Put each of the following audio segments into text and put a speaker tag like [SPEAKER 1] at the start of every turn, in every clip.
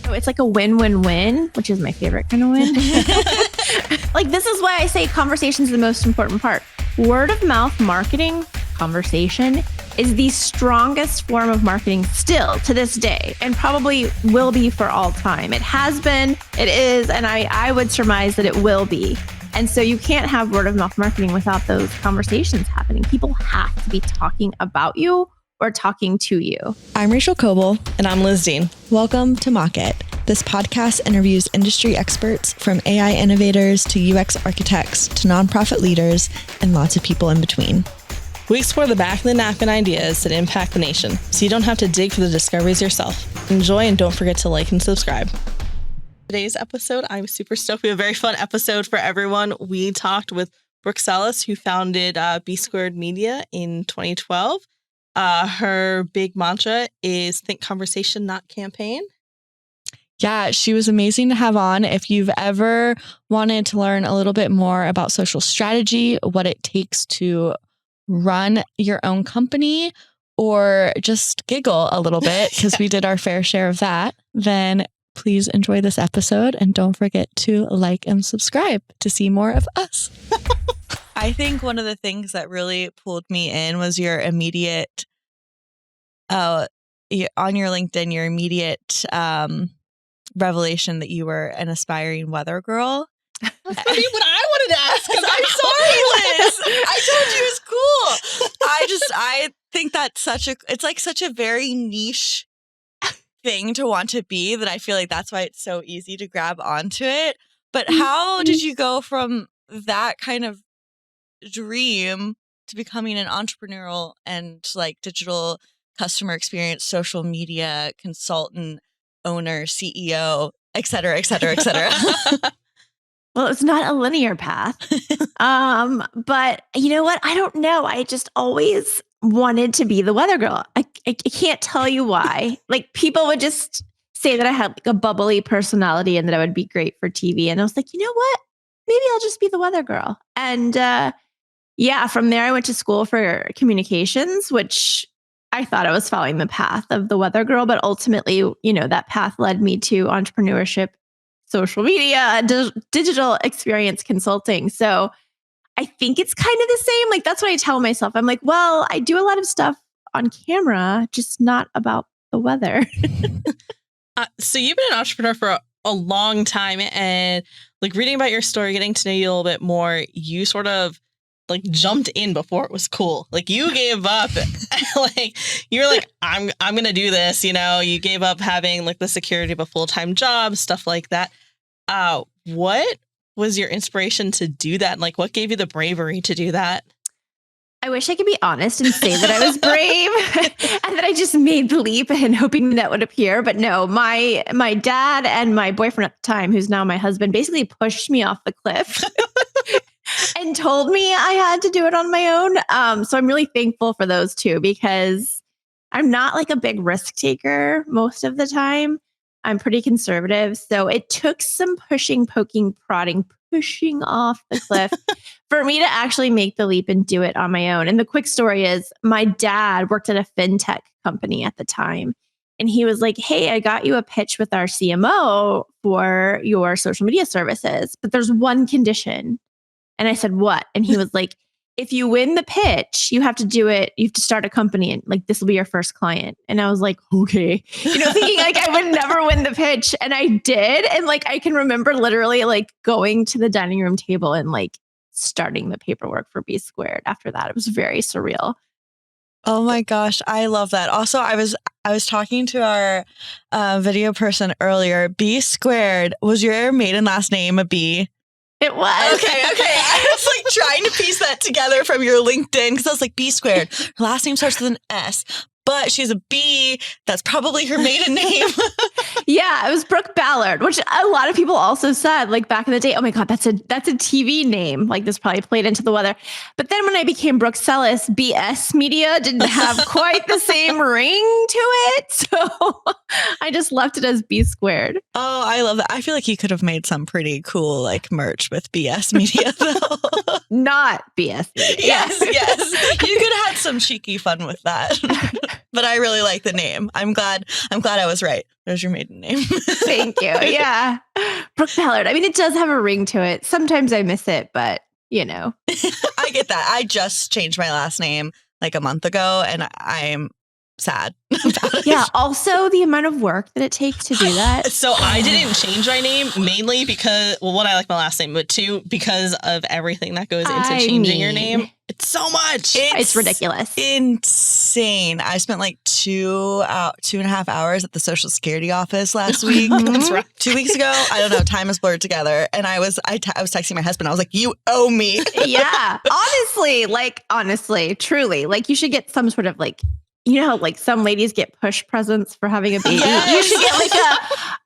[SPEAKER 1] So it's like a win-win-win, which is my favorite kind of win. Like, this is why I say conversation is the most important part. Word of mouth marketing, conversation, is the strongest form of marketing still to this day, and probably will be for all time. It has been, it is, and I would surmise that it will be. And so you can't have word of mouth marketing without those conversations happening. People have to be talking about you or talking to you.
[SPEAKER 2] I'm Rachel Coble.
[SPEAKER 3] And I'm Liz Dean.
[SPEAKER 2] Welcome to Mock It. This podcast interviews industry experts from AI innovators to UX architects to nonprofit leaders and lots of people in between.
[SPEAKER 3] We explore the back of the napkin ideas that impact the nation, so you don't have to dig for the discoveries yourself. Enjoy, and don't forget to like and subscribe. Today's episode, I'm super stoked. We have a very fun episode for everyone. We talked with Brooke Sellas, who founded B Squared Media in 2012. Her big mantra is think conversation, not campaign.
[SPEAKER 2] Yeah, she was amazing to have on. If you've ever wanted to learn a little bit more about social strategy, what it takes to run your own company, or just giggle a little bit because we did our fair share of that, then please enjoy this episode and don't forget to like and subscribe to see more of us.
[SPEAKER 4] I think one of the things that really pulled me in was your immediate, on your LinkedIn, your immediate revelation that you were an aspiring weather girl.
[SPEAKER 3] That's what I wanted to ask.
[SPEAKER 4] I'm sorry, Liz. I told you it was cool. I think that's it's like such a very niche thing to want to be, that I feel like that's why it's so easy to grab onto it. But how did you go from that kind of dream to becoming an entrepreneurial and like digital customer experience, social media consultant, owner, CEO, et cetera, et cetera, et cetera?
[SPEAKER 1] Well, it's not a linear path. But you know what? I don't know. I just always wanted to be the weather girl. I can't tell you why. Like, people would just say that I had like a bubbly personality and that I would be great for TV. And I was like, you know what? Maybe I'll just be the weather girl. And yeah, from there I went to school for communications, which I thought I was following the path of the weather girl. But ultimately, you know, that path led me to entrepreneurship, social media, digital experience consulting. So I think it's kind of the same. Like, that's what I tell myself. I'm like, well, I do a lot of stuff on camera, just not about the weather.
[SPEAKER 3] So you've been an entrepreneur for a long time, and like reading about your story, getting to know you a little bit more, you sort of like jumped in before it was cool. Like, you gave up. Like, you're like, I'm going to do this. You know, you gave up having like the security of a full-time job, stuff like that. What was your inspiration to do that? And like, what gave you the bravery to do that?
[SPEAKER 1] I wish I could be honest and say that I was brave and that I just made the leap and hoping that would appear. But no, my dad and my boyfriend at the time, who's now my husband, basically pushed me off the cliff and told me I had to do it on my own. So I'm really thankful for those two, because I'm not like a big risk taker most of the time. I'm pretty conservative. So it took some pushing, poking, prodding, pushing off the cliff for me to actually make the leap and do it on my own. And the quick story is, my dad worked at a fintech company at the time. And he was like, hey, I got you a pitch with our CMO for your social media services, but there's one condition. And I said, what? And he was like, if you win the pitch, you have to do it. You have to start a company, and like, this will be your first client. And I was like, okay, you know, thinking like I would never win the pitch. And I did. And like, I can remember literally like going to the dining room table and like starting the paperwork for B Squared after that. It was very surreal.
[SPEAKER 4] Oh my gosh, I love that. Also, I was talking to our video person earlier. B Squared, was your maiden last name a B?
[SPEAKER 1] It was.
[SPEAKER 4] Okay. I was like trying to piece that together from your LinkedIn, because I was like, B Squared, her last name starts with an S, but she's a B. That's probably her maiden name.
[SPEAKER 1] Yeah, it was Brooke Ballard, which a lot of people also said like back in the day, oh my God, that's a TV name. Like, this probably played into the weather. But then when I became Brooke Sellas, BS Media didn't have quite the same ring to it. So I just left it as B Squared.
[SPEAKER 4] Oh, I love that. I feel like you could have made some pretty cool like merch with BS Media though.
[SPEAKER 1] Not BS Media.
[SPEAKER 4] Yes. You could have had some cheeky fun with that. but I really like the name. I'm glad I was right. There's your maiden name.
[SPEAKER 1] Thank you. Yeah. Brooke Ballard. I mean, it does have a ring to it. Sometimes I miss it, but you know.
[SPEAKER 4] I get that. I just changed my last name like a month ago and I'm sad.
[SPEAKER 1] Yeah. Also, the amount of work that it takes to do that.
[SPEAKER 3] So I didn't change my name mainly because, well, one, I like my last name, but two, because of everything that goes into changing your name. It's so much.
[SPEAKER 1] It's ridiculous.
[SPEAKER 4] Insane. I spent like 2.5 hours at the Social Security office last week.
[SPEAKER 3] That's right.
[SPEAKER 4] 2 weeks ago. I don't know. Time is blurred together. And I was texting my husband. I was like, you owe me.
[SPEAKER 1] Yeah. Honestly, truly. Like you should get some sort of like, you know how like some ladies get push presents for having a baby?
[SPEAKER 3] Yes.
[SPEAKER 1] You should get like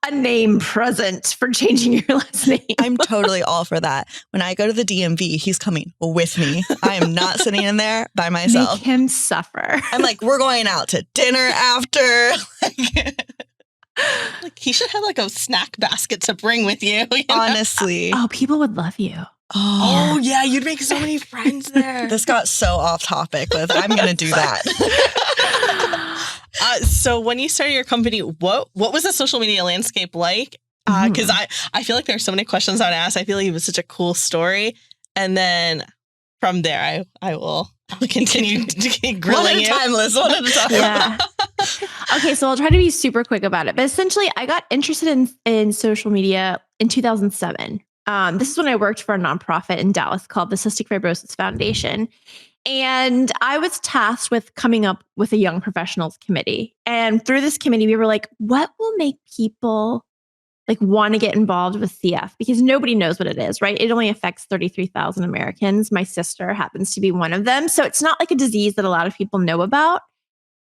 [SPEAKER 1] a name present for changing your last name.
[SPEAKER 4] I'm totally all for that. When I go to the DMV, he's coming with me. I am not sitting in there by myself.
[SPEAKER 1] Make him suffer.
[SPEAKER 4] I'm like, we're going out to dinner after.
[SPEAKER 3] Like he should have like a snack basket to bring with you. You know?
[SPEAKER 4] Honestly.
[SPEAKER 1] Oh, people would love you.
[SPEAKER 3] Oh yeah, you'd make so many friends there.
[SPEAKER 4] This got so off topic, but I'm going to do that.
[SPEAKER 3] So when you started your company, what was the social media landscape like? Because I feel like there's so many questions I would ask. I feel like it was such a cool story. And then from there, I'll continue grilling you.
[SPEAKER 4] One at a time.
[SPEAKER 1] Yeah. Okay, so I'll try to be super quick about it. But essentially, I got interested in social media in 2007. This is when I worked for a nonprofit in Dallas called the Cystic Fibrosis Foundation. And I was tasked with coming up with a young professionals committee. And through this committee, we were like, what will make people like want to get involved with CF? Because nobody knows what it is, right? It only affects 33,000 Americans. My sister happens to be one of them. So it's not like a disease that a lot of people know about.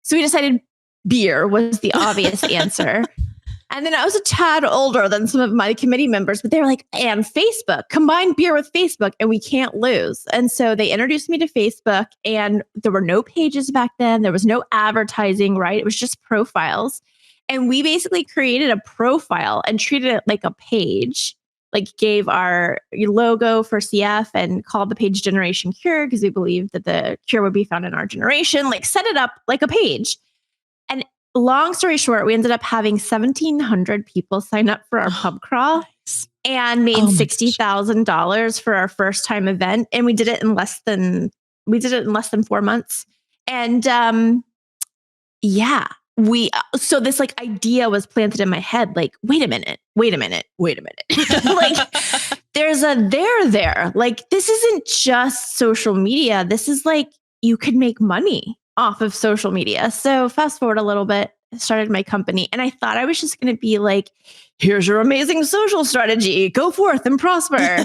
[SPEAKER 1] So we decided beer was the obvious answer. And then I was a tad older than some of my committee members, but they were like, and Facebook, combine beer with Facebook and we can't lose. And so they introduced me to Facebook and there were no pages back then. There was no advertising, right? It was just profiles. And we basically created a profile and treated it like a page, like gave our logo for CF and called the page Generation Cure because we believed that the cure would be found in our generation, like set it up like a page. And long story short, we ended up having 1,700 people sign up for our pub crawl and made $60,000 for our first time event. And we did it in less than 4 months. And so this like idea was planted in my head, like, wait a minute. Like there's a there. Like this isn't just social media. This is like you could make money off of social media. So fast forward a little bit, I started my company and I thought I was just going to be like, here's your amazing social strategy. Go forth and prosper.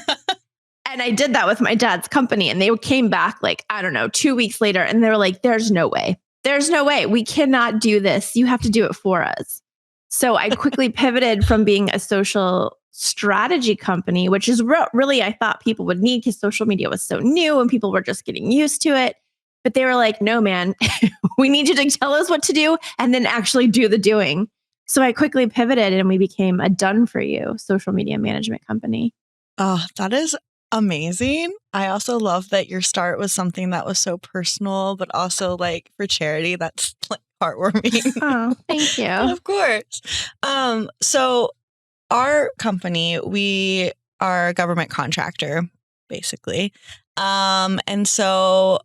[SPEAKER 1] And I did that with my dad's company and they came back like, I don't know, 2 weeks later. And they were like, there's no way. We cannot do this. You have to do it for us. So I quickly pivoted from being a social strategy company, which is really, I thought people would need because social media was so new and people were just getting used to it. But they were like, no, man, we need you to tell us what to do and then actually do the doing. So I quickly pivoted and we became a done for you social media management company.
[SPEAKER 4] Oh, that is amazing. I also love that your start was something that was so personal, but also like for charity. That's like heartwarming.
[SPEAKER 1] Oh, thank you.
[SPEAKER 4] Of course. So our company, we are a government contractor, basically. And so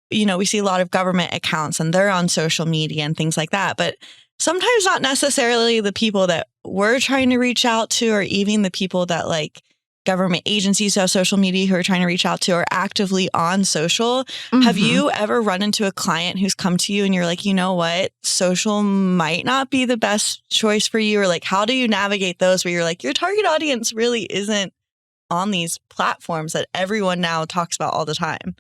[SPEAKER 4] we see a lot of government accounts and they're on social media and things like that. But sometimes not necessarily the people that we're trying to reach out to, or even the people that like government agencies who have social media who are trying to reach out to are actively on social. Mm-hmm. Have you ever run into a client who's come to you and you're like, you know what, social might not be the best choice for you? Or like, how do you navigate those where you're like, your target audience really isn't on these platforms that everyone now talks about all the time?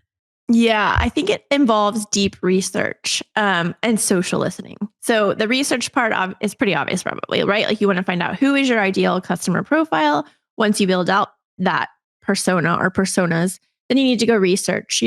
[SPEAKER 1] Yeah, I think it involves deep research and social listening. So the research part is pretty obvious probably, right? Like you want to find out who is your ideal customer profile. Once you build out that persona or personas, then you need to go research,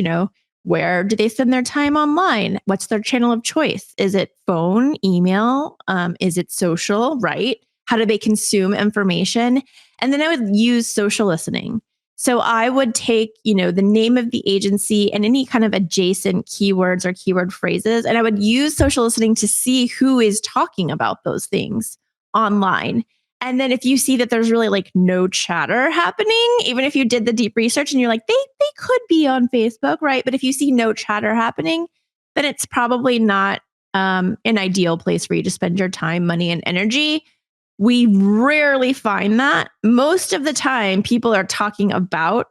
[SPEAKER 1] where do they spend their time online? What's their channel of choice? Is it phone, email? Is it social, right? How do they consume information? And then I would use social listening. So I would take, the name of the agency and any kind of adjacent keywords or keyword phrases, and I would use social listening to see who is talking about those things online. And then if you see that there's really like no chatter happening, even if you did the deep research and you're like, they could be on Facebook, right? But if you see no chatter happening, then it's probably not an ideal place for you to spend your time, money, and energy. We rarely find that. Most of the time, people are talking about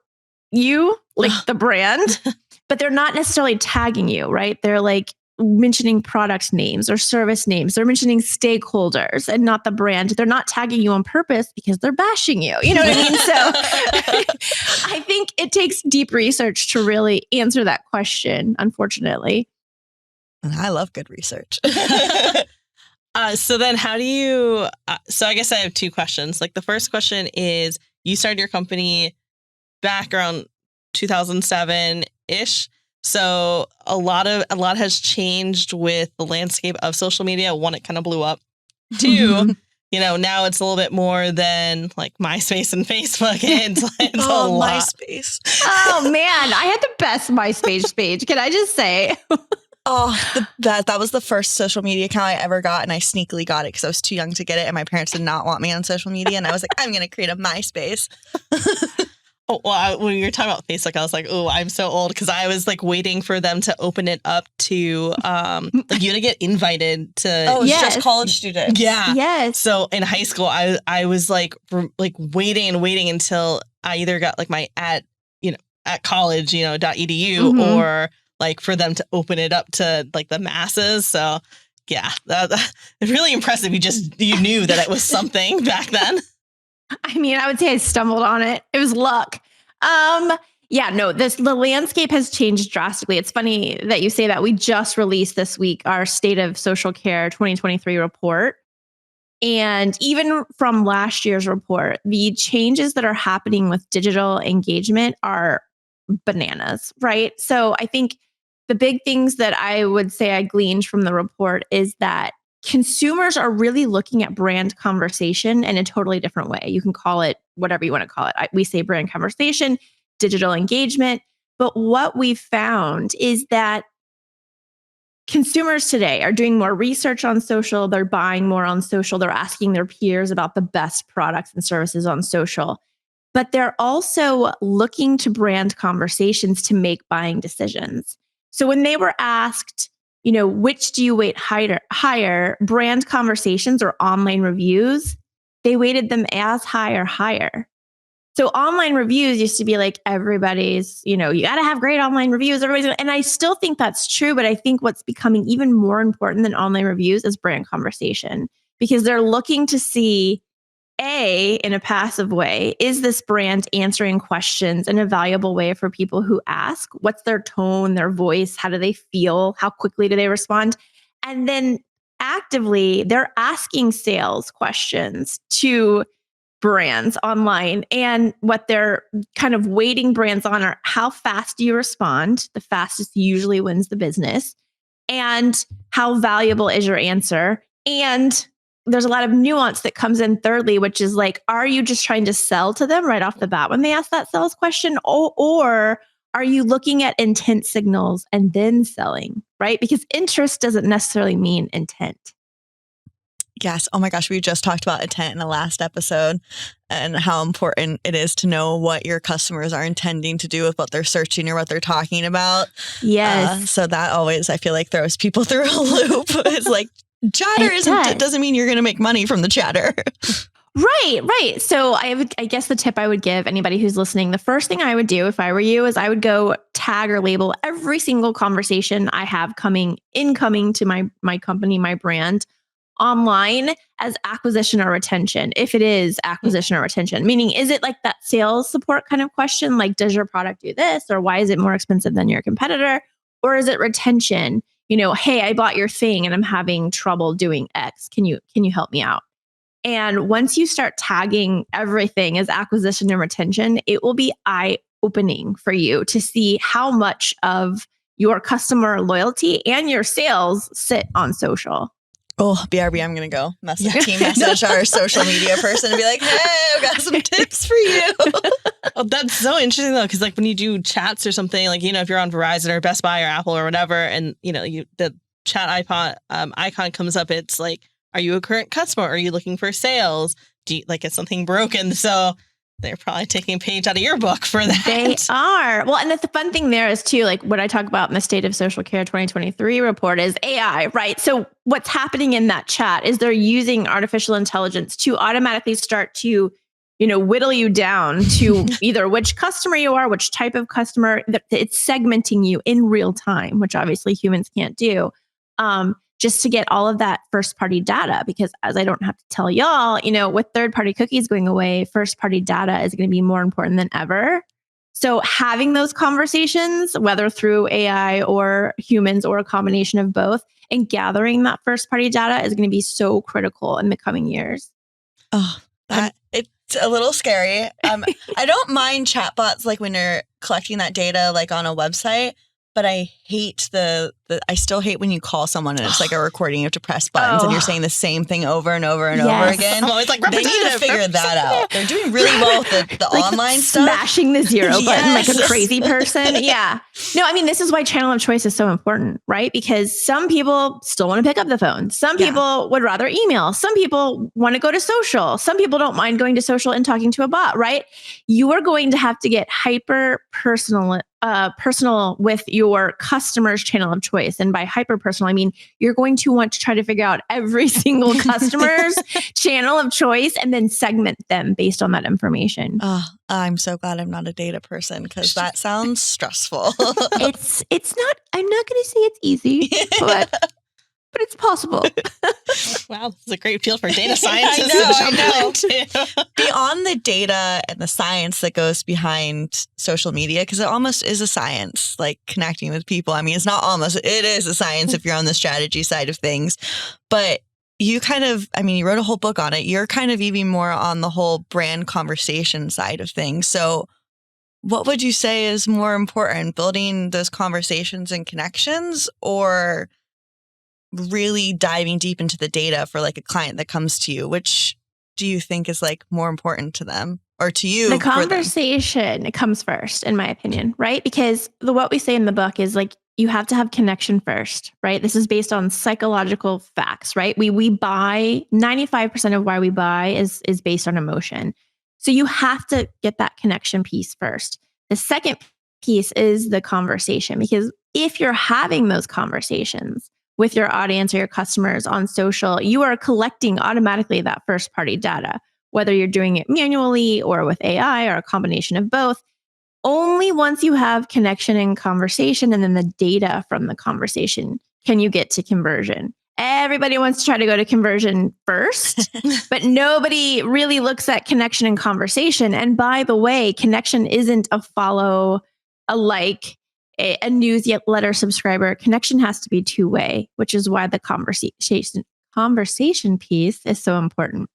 [SPEAKER 1] you, like the brand, but they're not necessarily tagging you, right? They're like mentioning product names or service names. They're mentioning stakeholders and not the brand. They're not tagging you on purpose because they're bashing you. You know what I mean? So I think it takes deep research to really answer that question, unfortunately.
[SPEAKER 4] And I love good research.
[SPEAKER 3] So then how do you, so I guess I have two questions. Like the first question is, you started your company back around 2007-ish. So a lot has changed with the landscape of social media. One, it kind of blew up. Two, now it's a little bit more than like MySpace and Facebook. It's a lot.
[SPEAKER 4] MySpace.
[SPEAKER 1] Oh man, I had the best MySpace page. Can I just say?
[SPEAKER 4] That was the first social media account I ever got, and I sneakily got it because I was too young to get it, and my parents did not want me on social media, and I was like, I'm going to create a MySpace.
[SPEAKER 3] When you were talking about Facebook, I was like, oh, I'm so old, because I was like waiting for them to open it up to like you to get invited to.
[SPEAKER 4] Oh, it's just college students.
[SPEAKER 3] Yeah.
[SPEAKER 1] Yes.
[SPEAKER 3] So in high school, I was like waiting until I either got like my at college, .edu or like for them to open it up to like the masses. So yeah, that's really impressive. You knew that it was something back then.
[SPEAKER 1] I mean, I would say I stumbled on it. It was luck. The landscape has changed drastically. It's funny that you say that. We just released this week our State of Social Care 2023 report. And even from last year's report, the changes that are happening with digital engagement are bananas, right? So I think the big things that I would say I gleaned from the report is that consumers are really looking at brand conversation in a totally different way. You can call it whatever you want to call it. We say brand conversation, digital engagement. But what we've found is that consumers today are doing more research on social. They're buying more on social. They're asking their peers about the best products and services on social. But they're also looking to brand conversations to make buying decisions. So when they were asked, which do you weight higher, brand conversations or online reviews, they weighted them as high or higher. So online reviews used to be like everybody's, you got to have great online reviews. And I still think that's true, but I think what's becoming even more important than online reviews is brand conversation, because they're looking to see, in a passive way, is this brand answering questions in a valuable way for people who ask? What's their tone, their voice? How do they feel? How quickly do they respond? And then actively, they're asking sales questions to brands online. And what they're kind of weighting brands on are how fast do you respond? The fastest usually wins the business. And how valuable is your answer? And there's a lot of nuance that comes in thirdly, which is like, are you just trying to sell to them right off the bat when they ask that sales question? Or are you looking at intent signals and then selling, right? Because interest doesn't necessarily mean intent.
[SPEAKER 4] Yes. Oh my gosh. We just talked about intent in the last episode and how important it is to know what your customers are intending to do with what they're searching or what they're talking about.
[SPEAKER 1] Yes.
[SPEAKER 4] So that always, I feel like, throws people through a loop. It's like, chatter doesn't mean you're going to make money from the chatter.
[SPEAKER 1] Right. So I guess the tip I would give anybody who's listening, the first thing I would do if I were you is I would go tag or label every single conversation I have incoming to my company, my brand online as acquisition or retention. If it is acquisition or retention, meaning is it like that sales support kind of question? Like, does your product do this? Or why is it more expensive than your competitor? Or is it retention? Hey, I bought your thing and I'm having trouble doing X. Can you help me out? And once you start tagging everything as acquisition and retention, it will be eye-opening for you to see how much of your customer loyalty and your sales sit on social.
[SPEAKER 4] Oh, BRB, I'm going to go team message our social media person and be like, hey, I've got some tips for you.
[SPEAKER 3] Oh, that's so interesting though, because like when you do chats or something, like, you know, if you're on Verizon or Best Buy or Apple or whatever, and you know, the chat icon comes up, it's like, are you a current customer? Are you looking for sales? Do you, like, is something broken? So they're probably taking a page out of your book for that.
[SPEAKER 1] They are. Well, and the fun thing there is too, like what I talk about in the State of Social Care 2023 report is AI, right? So what's happening in that chat is they're using artificial intelligence to automatically start to, you know, whittle you down to either which customer you are, which type of customer. It's segmenting you in real time, which obviously humans can't do. Just to get all of that first party data, because as I don't have to tell y'all, you know, with third party cookies going away, first party data is going to be more important than ever. So having those conversations, whether through AI or humans or a combination of both, and gathering that first party data is going to be so critical in the coming years.
[SPEAKER 4] Oh, it's a little scary. I don't mind chatbots like when you're collecting that data like on a website. But I hate I still hate when you call someone and it's like a recording. You have to press buttons and you're saying the same thing over and over and over again.
[SPEAKER 3] I'm always like,
[SPEAKER 4] they need to figure that out. They're doing really well with the
[SPEAKER 1] like
[SPEAKER 4] online stuff.
[SPEAKER 1] Smashing the zero button like a crazy person. Yeah. No, I mean, this is why channel of choice is so important, right? Because some people still want to pick up the phone. Some people would rather email. Some people want to go to social. Some people don't mind going to social and talking to a bot, right? You are going to have to get hyper personal with your customer's channel of choice. And by hyper personal, I mean, you're going to want to try to figure out every single customer's channel of choice and then segment them based on that information.
[SPEAKER 4] Oh, I'm so glad I'm not a data person because that sounds stressful.
[SPEAKER 1] It's not, I'm not going to say it's easy, but it's possible.
[SPEAKER 3] Wow, this is a great field for data scientists to jump into.
[SPEAKER 4] Beyond the data and the science that goes behind social media, because it almost is a science, like connecting with people. I mean, it's not almost, it is a science if you're on the strategy side of things. But you kind of, I mean, you wrote a whole book on it. You're kind of even more on the whole brand conversation side of things. So what would you say is more important, building those conversations and connections, or really diving deep into the data for like a client that comes to you? Which do you think is like more important to them or to you?
[SPEAKER 1] The conversation, it comes first, in my opinion, right? Because what we say in the book is like, you have to have connection first, right? This is based on psychological facts, right? We buy, 95% of why we buy is based on emotion. So you have to get that connection piece first. The second piece is the conversation, because if you're having those conversations with your audience or your customers on social, you are collecting automatically that first party data, whether you're doing it manually or with AI or a combination of both. Only once you have connection and conversation and then the data from the conversation can you get to conversion. Everybody wants to try to go to conversion first, but nobody really looks at connection and conversation. And by the way, connection isn't a follow, a like, a newsletter subscriber. Connection has to be two-way, which is why the conversation piece is so important.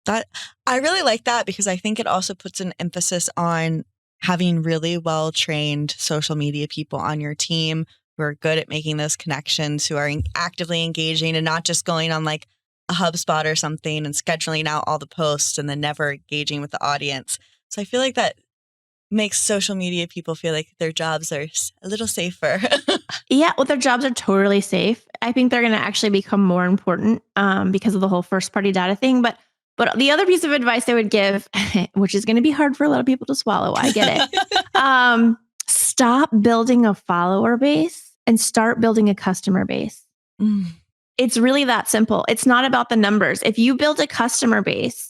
[SPEAKER 4] That I really like that, because I think it also puts an emphasis on having really well-trained social media people on your team who are good at making those connections, who are actively engaging and not just going on like a HubSpot or something and scheduling out all the posts and then never engaging with the audience. So I feel like that makes social media people feel like their jobs are a little safer.
[SPEAKER 1] Yeah, well, their jobs are totally safe. I think they're going to actually become more important because of the whole first party data thing. But the other piece of advice I would give, which is going to be hard for a lot of people to swallow, I get it. Stop building a follower base and start building a customer base. It's really that simple. It's not about the numbers. If you build a customer base,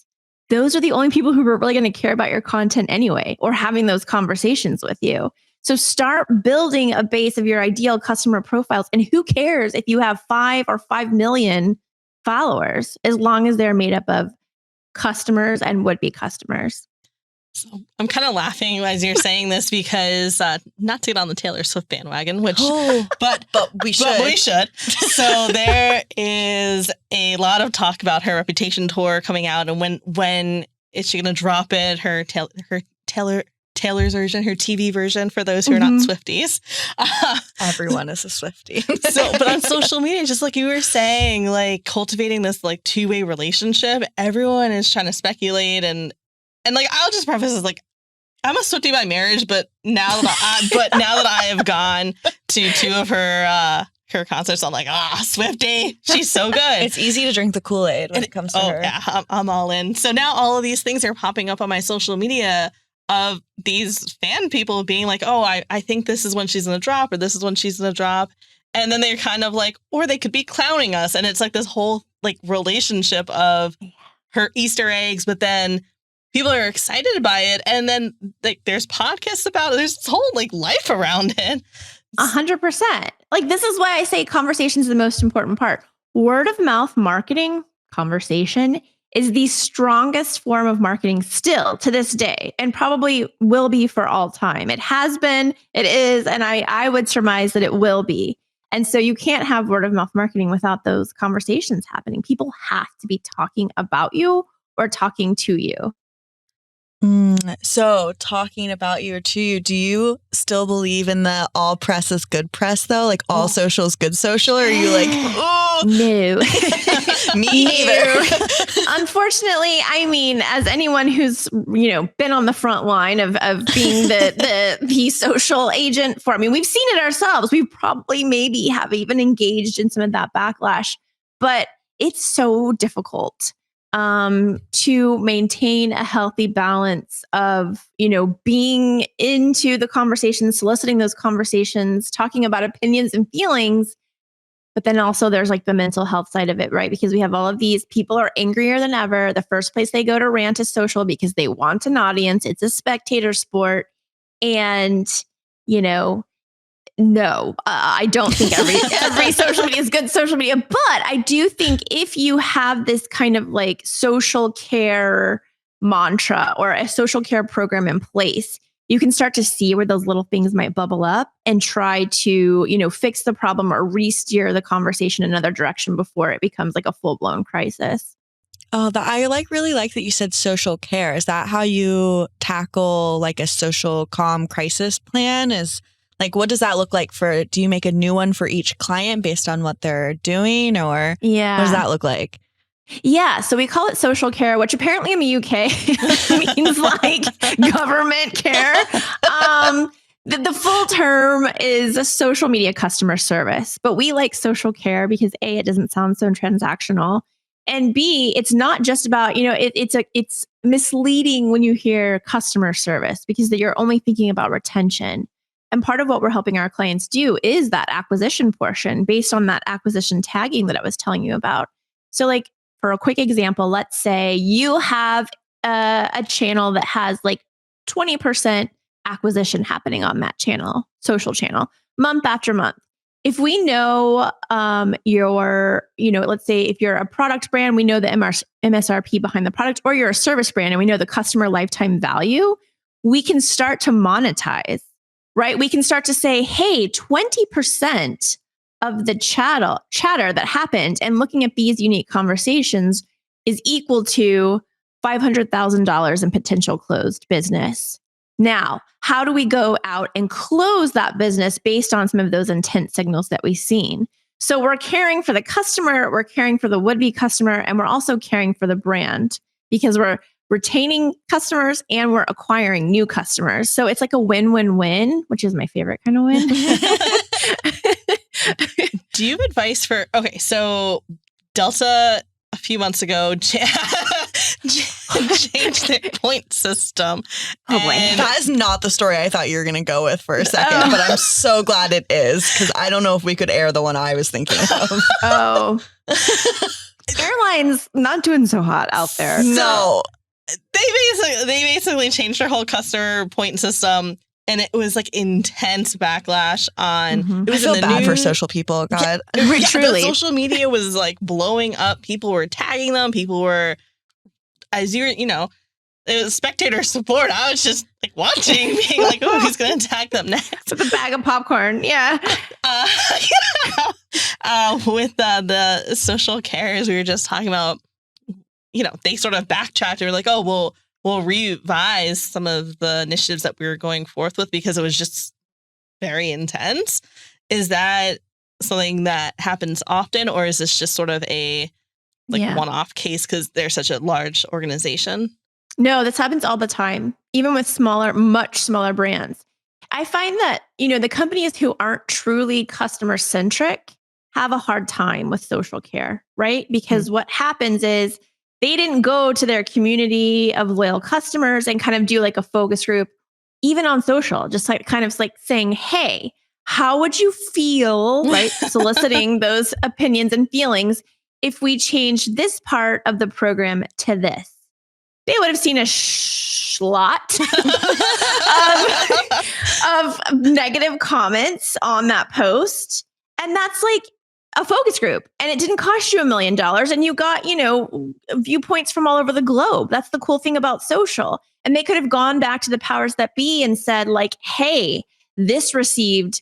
[SPEAKER 1] those are the only people who are really going to care about your content anyway, or having those conversations with you. So start building a base of your ideal customer profiles. And who cares if you have 5 or 5 million followers, as long as they're made up of customers and would-be customers.
[SPEAKER 3] So I'm kind of laughing as you're saying this because not to get on the Taylor Swift bandwagon, which but we should. But we should. So there is a lot of talk about her Reputation tour coming out, and when is she going to drop it? Her Taylor Taylor's version, her TV version for those who are not Swifties.
[SPEAKER 4] Everyone is a Swiftie.
[SPEAKER 3] But on social media, just like you were saying, like cultivating this like two-way relationship, everyone is trying to speculate and like I'll just preface this like I'm a Swiftie by marriage, but now that I have gone to 2 of her concerts, I'm like, Swiftie, she's so good.
[SPEAKER 4] It's easy to drink the Kool-Aid when it comes to her.
[SPEAKER 3] Yeah, I'm all in. So now all of these things are popping up on my social media of these fan people being like, oh, I think this is when she's going to drop or this is when she's going to drop. And then they're kind of like, or they could be clowning us. And it's like this whole like relationship of her Easter eggs, but then people are excited by it. And then like there's podcasts about it. There's this whole like life around it.
[SPEAKER 1] 100%. Like, this is why I say conversation is the most important part. Word of mouth marketing, conversation, is the strongest form of marketing still to this day, and probably will be for all time. It has been, it is, and I would surmise that it will be. And so you can't have word of mouth marketing without those conversations happening. People have to be talking about you or talking to you.
[SPEAKER 4] So talking about you or to you, do you still believe in the all press is good press though? Like all social is good social? Or are you like, oh,
[SPEAKER 1] no,
[SPEAKER 4] me either?
[SPEAKER 1] Unfortunately, I mean, as anyone who's, been on the front line of being the social agent for, I mean, we've seen it ourselves. We probably maybe have even engaged in some of that backlash, but it's so difficult to maintain a healthy balance of, being into the conversation, soliciting those conversations, talking about opinions and feelings. But then also there's like the mental health side of it, right? Because we have all of these people are angrier than ever. The first place they go to rant is social because they want an audience. It's a spectator sport. And, no, I don't think every social media is good social media, but I do think if you have this kind of like social care mantra or a social care program in place, you can start to see where those little things might bubble up and try to, fix the problem or re-steer the conversation in another direction before it becomes like a full-blown crisis.
[SPEAKER 4] Oh, I really like that you said social care. Is that how you tackle like a social calm crisis plan? Is like, what does that look like do you make a new one for each client based on what they're doing, or what does that look like?
[SPEAKER 1] Yeah, so we call it social care, which apparently in the UK means like government care. The full term is a social media customer service, but we like social care because A, it doesn't sound so transactional, and B, it's not just about, it's misleading when you hear customer service because you're only thinking about retention. And part of what we're helping our clients do is that acquisition portion based on that acquisition tagging that I was telling you about. So like for a quick example, let's say you have a channel that has like 20% acquisition happening on that channel, social channel, month after month. If we know let's say if you're a product brand, we know the MSRP behind the product, or you're a service brand and we know the customer lifetime value, we can start to monetize. Right? We can start to say, hey, 20% of the chatter that happened and looking at these unique conversations is equal to $500,000 in potential closed business. Now, how do we go out and close that business based on some of those intent signals that we've seen? So we're caring for the customer, we're caring for the would-be customer, and we're also caring for the brand because we're retaining customers and we're acquiring new customers. So it's like a win-win-win, which is my favorite kind of win.
[SPEAKER 3] Do you have advice for, so Delta a few months ago changed their point system.
[SPEAKER 1] Oh boy.
[SPEAKER 4] That is not the story I thought you were going to go with for a second, but I'm so glad it is because I don't know if we could air the one I was thinking of.
[SPEAKER 1] Oh. Airlines not doing so hot out there.
[SPEAKER 4] No.
[SPEAKER 3] They basically changed their whole customer point system, and it was like intense backlash on. It was
[SPEAKER 4] I feel bad for social people. God,
[SPEAKER 3] truly, social media was like blowing up. People were tagging them. People were, as it was spectator support. I was just like watching, being like, "Oh, who's going to tag them next?"
[SPEAKER 1] With a bag of popcorn, yeah.
[SPEAKER 3] With the social cares, we were just talking about. They sort of backtracked. They were like, oh, well, we'll revise some of the initiatives that we were going forth with because it was just very intense. Is that something that happens often, or is this just sort of a one-off case because they're such a large organization?
[SPEAKER 1] No, this happens all the time, even with much smaller brands. I find that, the companies who aren't truly customer centric have a hard time with social care, right? Because what happens is they didn't go to their community of loyal customers and kind of do like a focus group, even on social, just like kind of like saying, hey, how would you feel, right? Soliciting those opinions and feelings if we change this part of the program to this. They would have seen a lot of negative comments on that post. And that's like a focus group. And it didn't cost you $1 million. And you got, viewpoints from all over the globe. That's the cool thing about social. And they could have gone back to the powers that be and said like, hey, this received,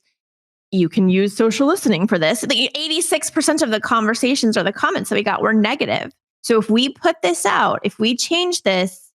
[SPEAKER 1] you can use social listening for this. 86% of the conversations or the comments that we got were negative. So if we put this out, if we change this,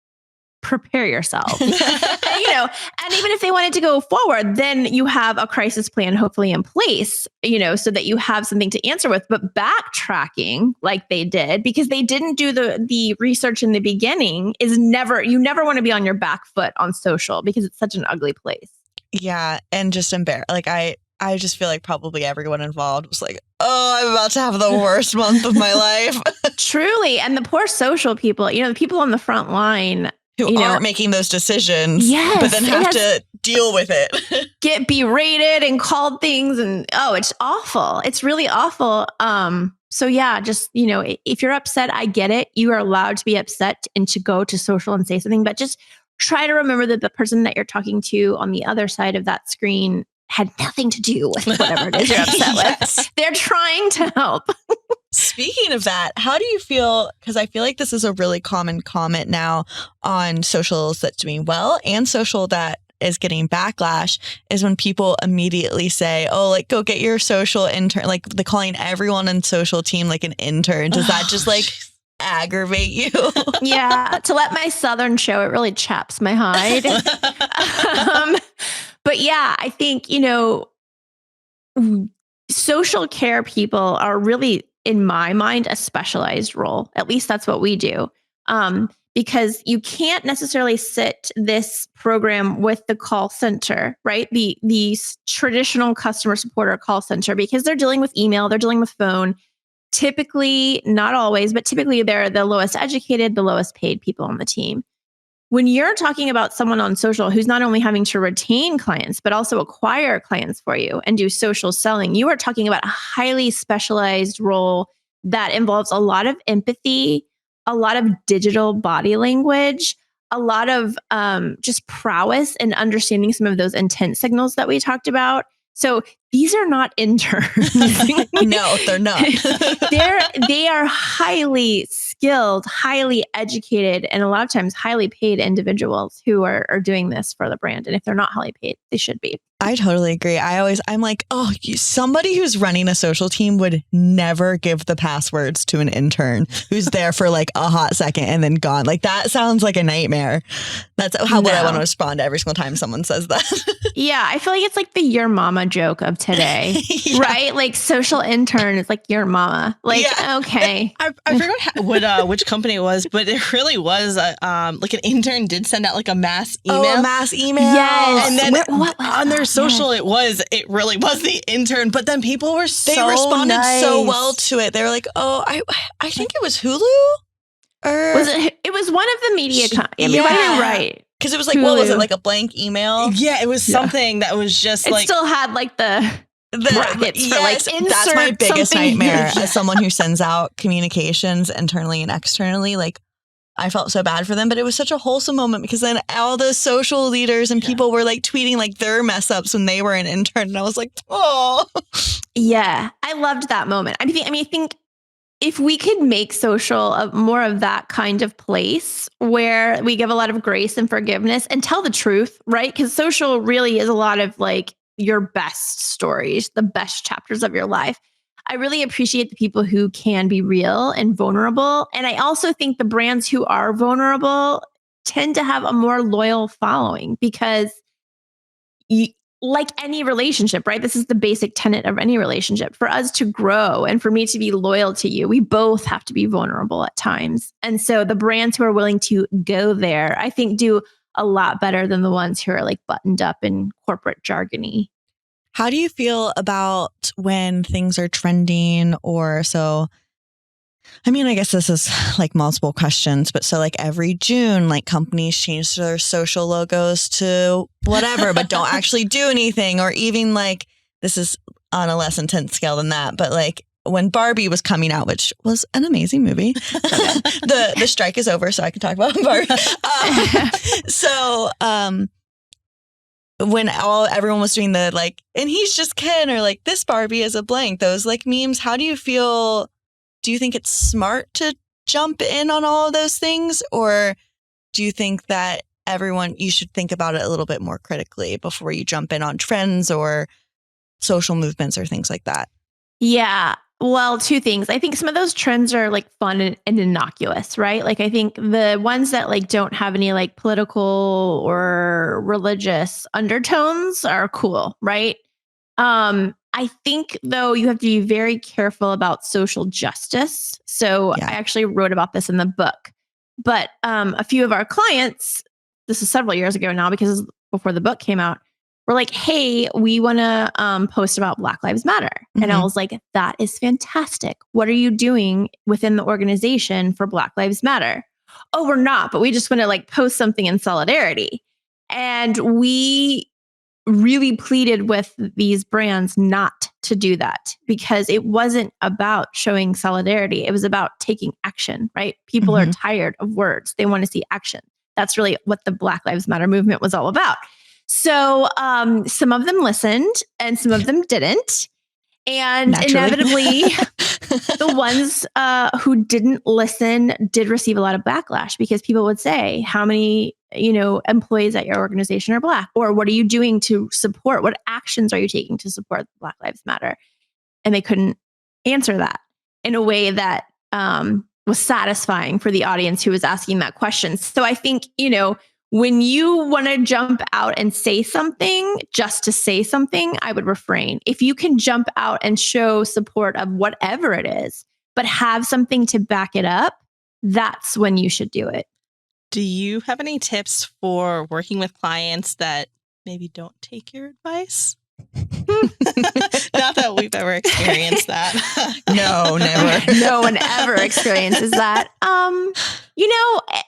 [SPEAKER 1] prepare yourself. And even if they wanted to go forward, then you have a crisis plan hopefully in place, so that you have something to answer with. But backtracking like they did, because they didn't do the research in the beginning, you never want to be on your back foot on social because it's such an ugly place.
[SPEAKER 4] Yeah. And just embarrassed. Like I just feel like probably everyone involved was like, oh, I'm about to have the worst month of my life.
[SPEAKER 1] Truly. And the poor social people, the people on the front line
[SPEAKER 4] who aren't making those decisions,
[SPEAKER 1] yes,
[SPEAKER 4] but then have to deal with it.
[SPEAKER 1] Get berated and called things. And it's awful. It's really awful. So yeah, just, if you're upset, I get it. You are allowed to be upset and to go to social and say something, but just try to remember that the person that you're talking to on the other side of that screen had nothing to do with whatever it is you're upset with. They're trying to help.
[SPEAKER 4] Speaking of that, how do you feel? Because I feel like this is a really common comment now on socials that's doing well and social that is getting backlash is when people immediately say, oh, like go get your social intern, like they're calling everyone in social team like an intern. Does that just like aggravate you?
[SPEAKER 1] Yeah. To let my Southern show, it really chaps my hide. But yeah, I think, social care people are really, in my mind, a specialized role. At least that's what we do. Because you can't necessarily sit this program with the call center, right? The traditional customer support or call center, because they're dealing with email, they're dealing with phone. Typically, not always, but typically they're the lowest educated, the lowest paid people on the team. When you're talking about someone on social who's not only having to retain clients, but also acquire clients for you and do social selling, you are talking about a highly specialized role that involves a lot of empathy, a lot of digital body language, a lot of just prowess and understanding some of those intent signals that we talked about. So these are not interns.
[SPEAKER 4] No, they're not.
[SPEAKER 1] They are highly skilled, highly educated, and a lot of times highly paid individuals who are doing this for the brand. And if they're not highly paid, they should be.
[SPEAKER 4] I totally agree. I'm like, somebody who's running a social team would never give the passwords to an intern who's there for like a hot second and then gone. Like that sounds like a nightmare. That's what I want to respond to every single time someone says that.
[SPEAKER 1] Yeah, I feel like it's like the your mama joke of today, right? Like social intern is like your mama. Like, okay.
[SPEAKER 3] I forgot which company it was, but it really was like an intern did send out like a mass email.
[SPEAKER 4] Oh, a mass email.
[SPEAKER 1] Yes.
[SPEAKER 3] And then on their social, it really was the intern, but then people were
[SPEAKER 4] they responded so well to it. They were like, oh, I think it was Hulu. Or
[SPEAKER 1] was it? It was one of the media. You're right.
[SPEAKER 4] Because it was like, what was it? Like a blank email?
[SPEAKER 3] Yeah, it was something that was just
[SPEAKER 1] it still had like the brackets for like insert.
[SPEAKER 4] That's my biggest nightmare as someone who sends out communications internally and externally. Like I felt so bad for them, but it was such a wholesome moment because then all the social leaders and people were like tweeting like their mess ups when they were an intern. And I was like, oh.
[SPEAKER 1] Yeah, I loved that moment. I think if we could make social more of that kind of place where we give a lot of grace and forgiveness and tell the truth, right? Because social really is a lot of like your best stories, the best chapters of your life. I really appreciate the people who can be real and vulnerable. And I also think the brands who are vulnerable tend to have a more loyal following because like any relationship, right? This is the basic tenet of any relationship. For us to grow and for me to be loyal to you, we both have to be vulnerable at times. And so the brands who are willing to go there, I think, do a lot better than the ones who are like buttoned up in corporate jargony.
[SPEAKER 4] How do you feel about when things are trending or so? I mean, I guess this is like multiple questions, but so like every June, like companies change their social logos to whatever, but don't actually do anything. Or even like, this is on a less intense scale than that, but like when Barbie was coming out, which was an amazing movie, the strike is over, so I can talk about Barbie. When everyone was doing the like, and he's just Ken, or like this Barbie is a blank, those like memes, how do you feel? Do you think it's smart to jump in on all of those things? Or do you think that you should think about it a little bit more critically before you jump in on trends or social movements or things like that?
[SPEAKER 1] Yeah. Well, two things. I think some of those trends are like fun and innocuous, right? Like I think the ones that like don't have any like political or religious undertones are cool, right? I think though you have to be very careful about social justice. So
[SPEAKER 4] Yeah.
[SPEAKER 1] I actually wrote about this in the book, but a few of our clients, this is several years ago now because before the book came out, were like, hey, we want to post about Black Lives Matter. And I was like, that is fantastic. What are you doing within the organization for Black Lives Matter? Oh, we're not, but we just want to like post something in solidarity. And we really pleaded with these brands not to do that because it wasn't about showing solidarity. It was about taking action, right? People are tired of words. They want to see action. That's really what the Black Lives Matter movement was all about. So some of them listened and some of them didn't. And
[SPEAKER 4] Naturally.
[SPEAKER 1] inevitably, the ones who didn't listen did receive a lot of backlash because people would say, how many, employees at your organization are Black? Or what are you doing to support? What actions are you taking to support Black Lives Matter? And they couldn't answer that in a way that was satisfying for the audience who was asking that question. So I think, when you want to jump out and say something just to say something, I would refrain. If you can jump out and show support of whatever it is, but have something to back it up, that's when you should do it.
[SPEAKER 3] Do you have any tips for working with clients that maybe don't take your advice? Not that we've ever experienced that.
[SPEAKER 4] No, never.
[SPEAKER 1] No one ever experiences that.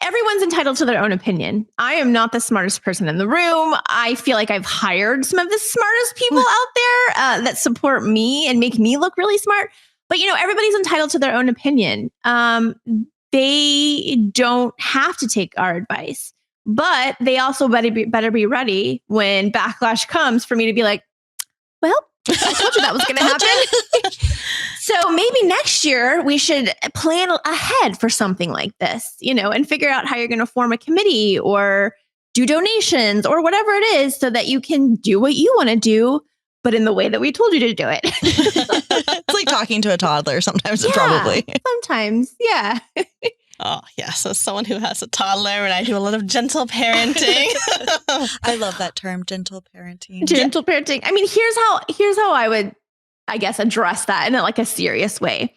[SPEAKER 1] Everyone's entitled to their own opinion. I am not the smartest person in the room. I feel like I've hired some of the smartest people out there that support me and make me look really smart. But, everybody's entitled to their own opinion. They don't have to take our advice, but they also better be ready when backlash comes for me to be like, well, I told you that was going to happen. So maybe next year we should plan ahead for something like this, and figure out how you're going to form a committee or do donations or whatever it is so that you can do what you want to do, but in the way that we told you to do it.
[SPEAKER 4] It's like talking to a toddler sometimes, probably.
[SPEAKER 1] Sometimes, yeah.
[SPEAKER 3] Oh, yeah. So as someone who has a toddler and I do a lot of gentle parenting.
[SPEAKER 4] I love that term, gentle parenting.
[SPEAKER 1] Gentle parenting. I mean, here's how I would, I guess, address that in like a serious way.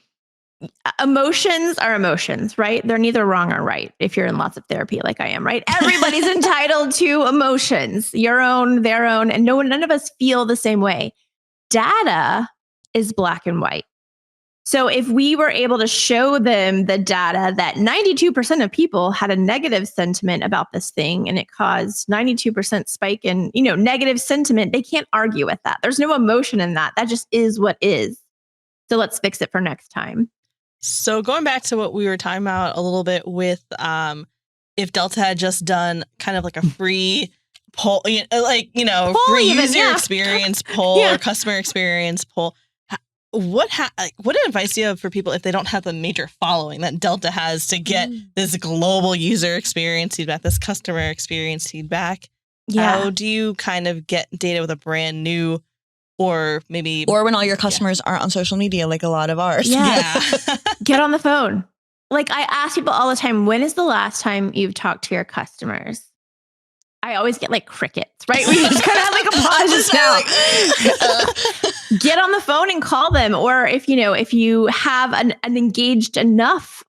[SPEAKER 1] Emotions are emotions, right? They're neither wrong or right if you're in lots of therapy like I am, right? Everybody's entitled to emotions, your own, their own, and none of us feel the same way. Data is black and white. So if we were able to show them the data that 92% of people had a negative sentiment about this thing and it caused 92% spike in, negative sentiment, they can't argue with that. There's no emotion in that. That just is what is. So let's fix it for next time.
[SPEAKER 3] So going back to what we were talking about a little bit with if Delta had just done kind of like a free poll, free user experience poll or customer experience poll. What advice do you have for people if they don't have the major following that Delta has to get this global user experience feedback, this customer experience feedback?
[SPEAKER 1] Yeah.
[SPEAKER 3] How do you kind of get data with a brand new or maybe...
[SPEAKER 4] Or when all your customers aren't on social media like a lot of ours.
[SPEAKER 1] Yeah. Get on the phone. like I ask people all the time, when is the last time you've talked to your customers? I always get like crickets, right? We just kind of have like a pause just now. Get on the phone and call them. Or if you have an engaged enough,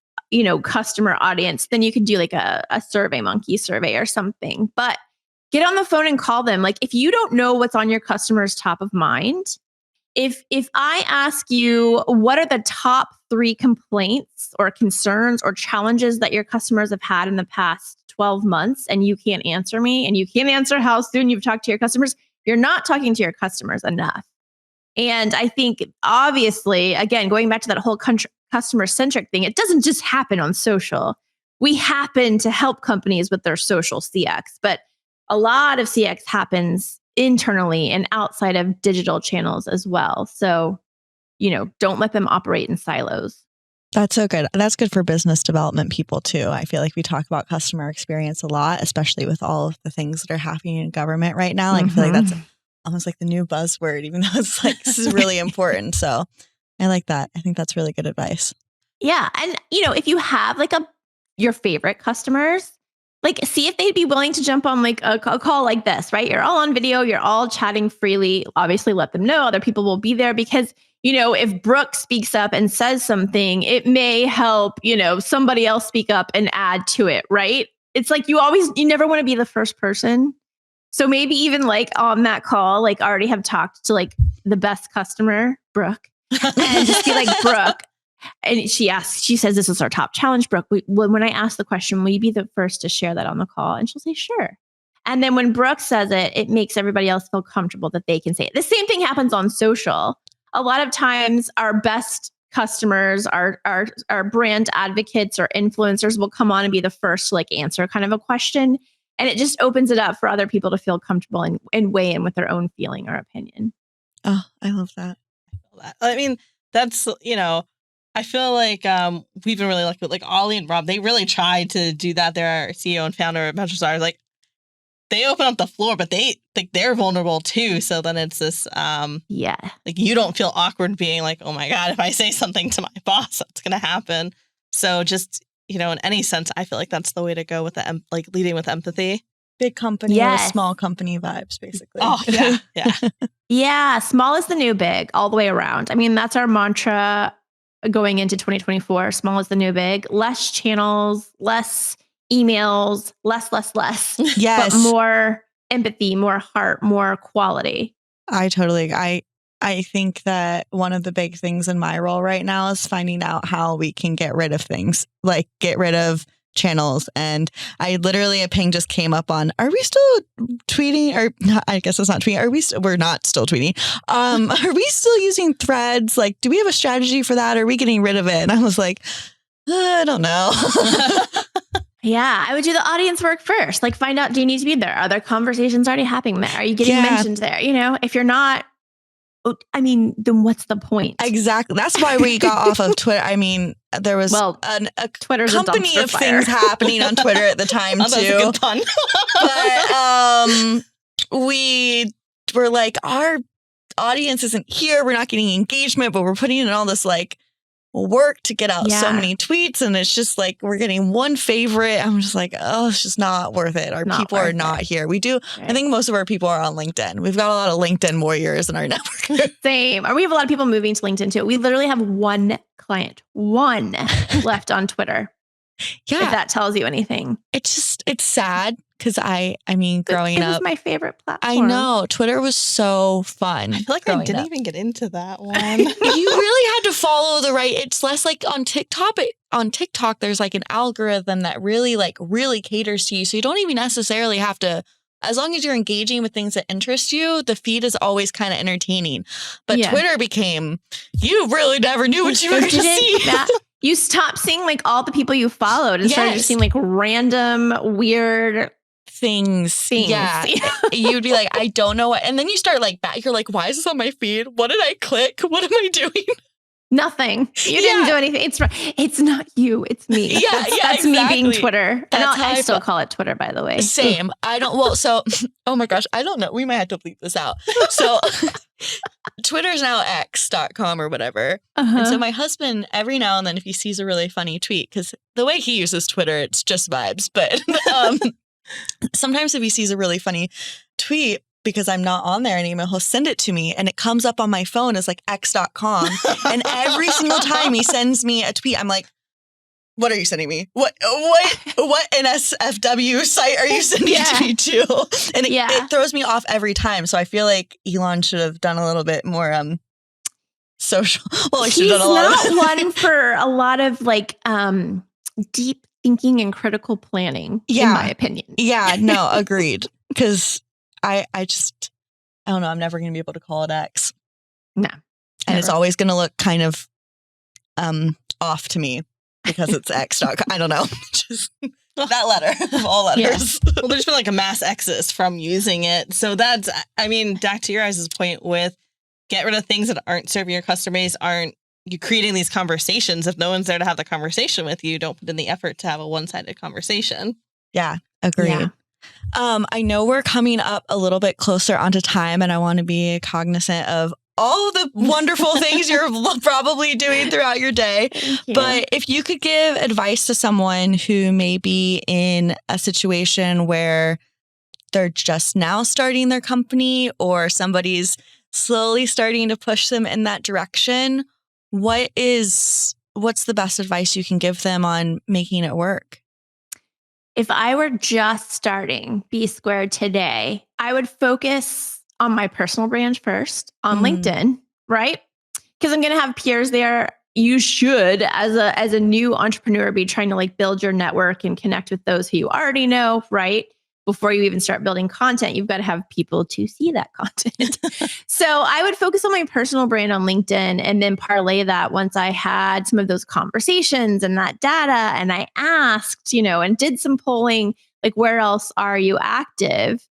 [SPEAKER 1] customer audience, then you could do like a Survey Monkey survey or something. But get on the phone and call them. Like if you don't know what's on your customer's top of mind, if I ask you what are the top 3 complaints or concerns or challenges that your customers have had in the past 12 months and you can't answer me and you can't answer how soon you've talked to your customers, you're not talking to your customers enough. And I think obviously, again, going back to that whole customer centric thing, it doesn't just happen on social. We happen to help companies with their social CX, but a lot of CX happens internally and outside of digital channels as well. So, don't let them operate in silos.
[SPEAKER 2] That's so good. That's good for business development people too. I feel like we talk about customer experience a lot, especially with all of the things that are happening in government right now. Like I feel like that's almost like the new buzzword, even though it's like, this is really important. So I like that. I think that's really good advice.
[SPEAKER 1] Yeah. And, if you have like your favorite customers, like see if they'd be willing to jump on like a call like this, right? You're all on video, you're all chatting freely. Obviously let them know other people will be there because, if Brooke speaks up and says something, it may help, somebody else speak up and add to it, right? It's like you never want to be the first person. So maybe even like on that call, like already have talked to like the best customer, Brooke, and just be like, Brooke. And she says, this is our top challenge, Brooke. When I ask the question, will you be the first to share that on the call? And she'll say, sure. And then when Brooke says it, it makes everybody else feel comfortable that they can say it. The same thing happens on social. A lot of times our best customers, our brand advocates or influencers will come on and be the first to like answer kind of a question. And it just opens it up for other people to feel comfortable and weigh in with their own feeling or opinion.
[SPEAKER 2] Oh, I love that.
[SPEAKER 3] I mean, that's, I feel like we've been really lucky with like Ollie and Rob. They really tried to do that. They're our CEO and founder of Metrostar. Like they open up the floor, but they're vulnerable too. So then it's this, like you don't feel awkward being like, oh my God, if I say something to my boss, that's going to happen. So just, in any sense, I feel like that's the way to go with like leading with empathy.
[SPEAKER 2] Big company with small company vibes, basically.
[SPEAKER 3] Oh, yeah. Yeah.
[SPEAKER 1] Yeah. Small is the new big all the way around. I mean, that's our mantra going into 2024. Small is the new big. Less channels, less emails, less.
[SPEAKER 2] Yes.
[SPEAKER 1] But more empathy, more heart, more quality.
[SPEAKER 2] I think that one of the big things in my role right now is finding out how we can get rid of things, like get rid of channels. And I literally, a ping just came up on, are we still tweeting? Or I guess it's not tweeting. We're not still tweeting. Are we still using threads? Like, do we have a strategy for that? Are we getting rid of it? And I was like, I don't know.
[SPEAKER 1] Yeah, I would do the audience work first. Like find out, do you need to be there? Are there conversations already happening there? Are you getting mentioned there? If you're not, I mean, then what's the point?
[SPEAKER 2] Exactly. That's why we got off of Twitter. I mean, there was a
[SPEAKER 1] Twitter's
[SPEAKER 2] company
[SPEAKER 1] a
[SPEAKER 2] of things happening on Twitter at the time too.
[SPEAKER 3] That was a good pun.
[SPEAKER 2] But we were like, our audience isn't here. We're not getting engagement, but we're putting in all this like work to get out so many tweets, and it's just like we're getting one favorite. I'm just like, oh, it's just not worth it. Our people are not here. We do. Right. I think most of our people are on LinkedIn. We've got a lot of LinkedIn warriors in our network.
[SPEAKER 1] Same. Or we have a lot of people moving to LinkedIn too. We literally have one client, left on Twitter.
[SPEAKER 2] Yeah.
[SPEAKER 1] If that tells you anything.
[SPEAKER 2] It's sad. Because I mean, growing up,
[SPEAKER 1] it was my favorite platform.
[SPEAKER 2] I know Twitter was so fun.
[SPEAKER 3] I feel like I didn't even get into that one.
[SPEAKER 2] You really had to follow the right. It's less like on TikTok. On TikTok, there's like an algorithm that really caters to you. So you don't even necessarily have to. As long as you're engaging with things that interest you, the feed is always kind of entertaining. But Twitter became, you really never knew what you were going to see.
[SPEAKER 1] You stopped seeing like all the people you followed and started just seeing like random weird things.
[SPEAKER 2] Yeah. You'd be like, I don't know what. And then you start like back. You're like, why is this on my feed? What did I click? What am I doing?
[SPEAKER 1] Nothing. You didn't do anything. It's not you. It's me.
[SPEAKER 2] Yeah,
[SPEAKER 1] that's
[SPEAKER 2] exactly.
[SPEAKER 1] me being Twitter.
[SPEAKER 2] That's
[SPEAKER 1] and I still call it Twitter, by the way.
[SPEAKER 2] Same. I don't. Well, so, oh my gosh, I don't know. We might have to bleep this out. So
[SPEAKER 4] Twitter's now X.com or whatever.
[SPEAKER 1] Uh-huh.
[SPEAKER 4] And so my husband, every now and then, if he sees a really funny tweet, because the way he uses Twitter, it's just vibes. But sometimes if he sees a really funny tweet, because I'm not on there anymore, he'll send it to me and it comes up on my phone as like X.com. And every single time he sends me a tweet, I'm like, what are you sending me? What NSFW site are you sending me to? And it throws me off every time. So I feel like Elon should have done a little bit more social. Well,
[SPEAKER 1] he's not one for a lot of like deep thinking and critical planning, in my opinion.
[SPEAKER 4] Yeah, no, agreed. Because I don't know. I'm never going to be able to call it X.
[SPEAKER 1] No.
[SPEAKER 4] And it's always going to look kind of off to me. Because it's X. I don't know. Just that letter of all letters.
[SPEAKER 3] Yeah. Well, there's been like a mass exodus from using it. So that's, I mean, back to your guys' point with get rid of things that aren't serving your customer base, aren't you creating these conversations. If no one's there to have the conversation with you, don't put in the effort to have a one-sided conversation.
[SPEAKER 4] Yeah, agreed. Yeah. I know we're coming up a little bit closer onto time and I want to be cognizant of all the wonderful things you're probably doing throughout your day. But if you could give advice to someone who may be in a situation where they're just now starting their company or somebody's slowly starting to push them in that direction, what's the best advice you can give them on making it work?
[SPEAKER 1] If I were just starting B Squared today, I would focus on my personal brand first on LinkedIn, right? Because I'm going to have peers there. You should, as a new entrepreneur, be trying to like build your network and connect with those who you already know, right? Before you even start building content, you've got to have people to see that content. So I would focus on my personal brand on LinkedIn and then parlay that once I had some of those conversations and that data and I asked, and did some polling, like where else are you active?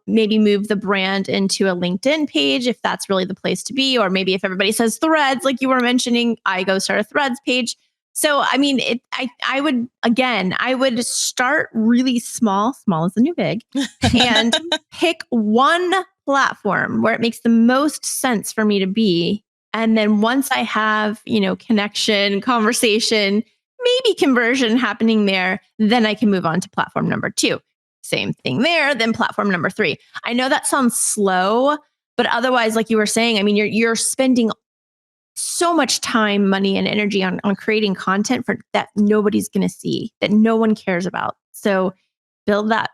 [SPEAKER 1] Maybe move the brand into a LinkedIn page if that's really the place to be. Or maybe if everybody says Threads, like you were mentioning, I go start a Threads page. So, I mean, I would start really small is the new big, and pick one platform where it makes the most sense for me to be. And then once I have, connection, conversation, maybe conversion happening there, then I can move on to platform number 2. Same thing there, then platform number 3. I know that sounds slow, but otherwise, like you were saying, I mean, you're spending so much time, money, and energy on creating content for that nobody's going to see, that no one cares about. So build that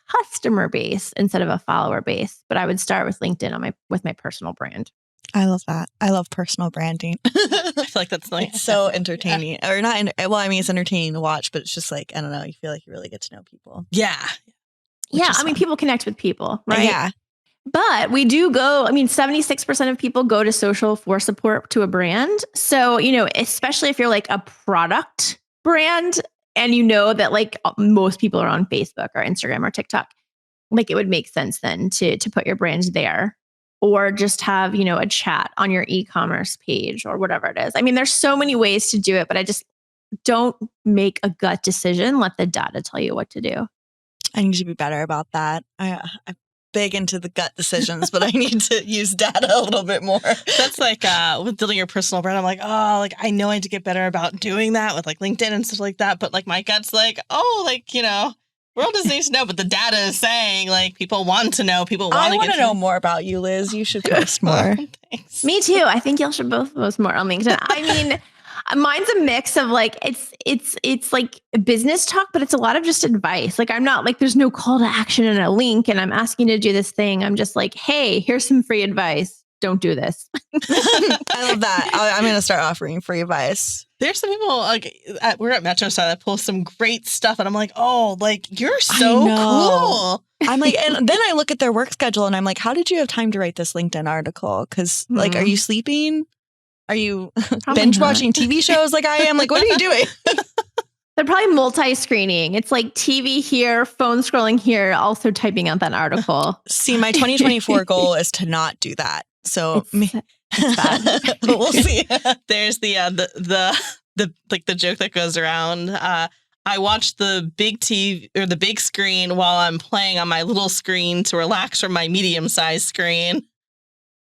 [SPEAKER 1] customer base instead of a follower base. But I would start with LinkedIn with my personal brand.
[SPEAKER 4] I love that. I love personal branding.
[SPEAKER 3] I feel like that's nice.
[SPEAKER 4] It's so entertaining. Yeah. Or not, well, I mean, it's entertaining to watch, but it's just like, I don't know, you feel like you really get to know people.
[SPEAKER 3] Yeah.
[SPEAKER 1] Yeah. I mean, people connect with people, right?
[SPEAKER 4] Yeah.
[SPEAKER 1] But we do 76% of people go to social for support to a brand. So, especially if you're like a product brand and that like most people are on Facebook or Instagram or TikTok, like it would make sense then to put your brand there or just have, a chat on your e-commerce page or whatever it is. I mean, there's so many ways to do it, but I just don't make a gut decision. Let the data tell you what to do.
[SPEAKER 4] I need to be better about that. I'm big into the gut decisions, but I need to use data a little bit more.
[SPEAKER 3] That's like with building your personal brand. I'm like, I know I need to get better about doing that with like LinkedIn and stuff like that. But like my gut's like, world doesn't need to know, but the data is saying like people want to know. People want to get to
[SPEAKER 4] know more about you, Liz. You should post more.
[SPEAKER 3] Thanks.
[SPEAKER 1] Me too. I think y'all should both post more on LinkedIn. I mean, mine's a mix of like it's like business talk, but it's a lot of just advice. Like I'm not like there's no call to action and a link and I'm asking you to do this thing. I'm just like, hey, here's some free advice. Don't do this.
[SPEAKER 4] I love that. I'm going to start offering free advice.
[SPEAKER 3] There's some people like we're at Metro Star that post some great stuff, and I'm like, you're so cool.
[SPEAKER 4] I'm like, and then I look at their work schedule and I'm like, how did you have time to write this LinkedIn article? Because like, are you sleeping? Are you binge watching TV shows like I am? Like, what are you doing?
[SPEAKER 1] They're probably multi-screening. It's like TV here, phone scrolling here, also typing out that article.
[SPEAKER 4] See, my 2024 goal is to not do that. So
[SPEAKER 1] it's bad.
[SPEAKER 4] We'll see.
[SPEAKER 3] There's the joke that goes around. I watch the big TV or the big screen while I'm playing on my little screen to relax from my medium-sized screen.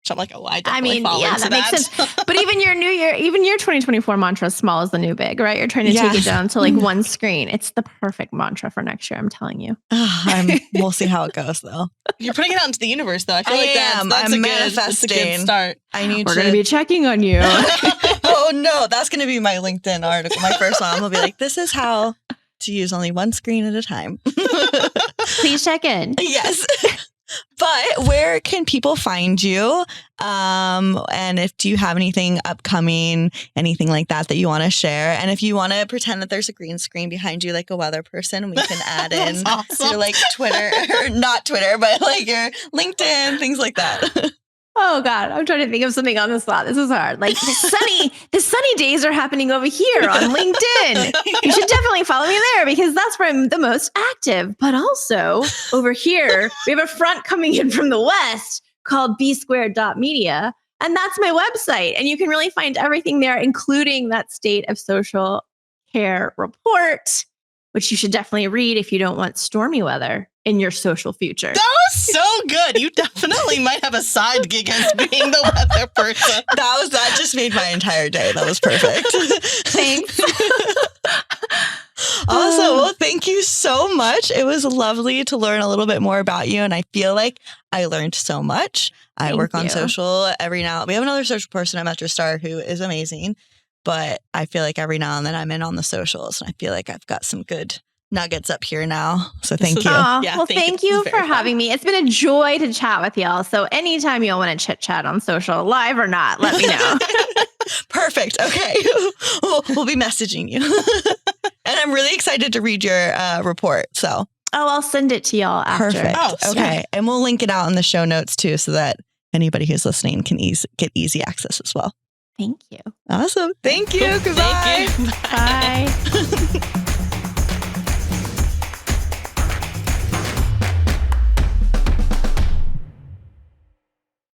[SPEAKER 3] So I'm like, oh, I
[SPEAKER 1] I
[SPEAKER 3] definitely
[SPEAKER 1] mean,
[SPEAKER 3] fall
[SPEAKER 1] yeah,
[SPEAKER 3] into
[SPEAKER 1] that makes sense. But even your 2024 mantra is small is the new big, right? You're trying to take it down to like one screen. It's the perfect mantra for next year. I'm telling you.
[SPEAKER 4] We'll see how it goes, though.
[SPEAKER 3] You're putting it out into the universe, though. I feel like that's
[SPEAKER 4] I'm
[SPEAKER 3] a
[SPEAKER 4] manifesting.
[SPEAKER 3] good start.
[SPEAKER 4] I need
[SPEAKER 1] We're going to be checking on you.
[SPEAKER 4] Oh no, that's going to be my LinkedIn article. My first one will be like, this is how to use only one screen at a time.
[SPEAKER 1] Please check in.
[SPEAKER 4] Yes. But where can people find you? And do you have anything upcoming, anything like that you want to share? And if you want to pretend that there's a green screen behind you, like a weather person, we can add in your like Twitter, or not Twitter, but like your LinkedIn, things like that.
[SPEAKER 1] Oh God, I'm trying to think of something on the spot. This is hard. Like the sunny days are happening over here on LinkedIn. You should definitely follow me there because that's where I'm the most active. But also over here, we have a front coming in from the west called b-squared.media. And that's my website. And you can really find everything there, including that state of social care report, which you should definitely read if you don't want stormy weather in your social future.
[SPEAKER 3] That was so good. You definitely might have a side gig as being the weather person.
[SPEAKER 4] That just made my entire day. That was perfect.
[SPEAKER 1] Thanks.
[SPEAKER 4] Awesome. Well, thank you so much. It was lovely to learn a little bit more about you. And I feel like I learned so much. I work on social every now. We have another social person at MetroStar who is amazing. But I feel like every now and then I'm in on the socials. And I feel like I've got some good nuggets up here now. So thank you.
[SPEAKER 1] Well, thank you for having me. It's been a joy to chat with y'all. So anytime y'all want to chit chat on social, live or not, let me know.
[SPEAKER 4] Perfect. Okay. We'll be messaging you. And I'm really excited to read your report. So.
[SPEAKER 1] I'll send it to y'all after.
[SPEAKER 4] Perfect. Okay. And we'll link it out in the show notes too, so that anybody who's listening can get easy access as well.
[SPEAKER 1] Thank you.
[SPEAKER 4] Awesome. Thank you. Goodbye.
[SPEAKER 3] Thank you.
[SPEAKER 1] Bye.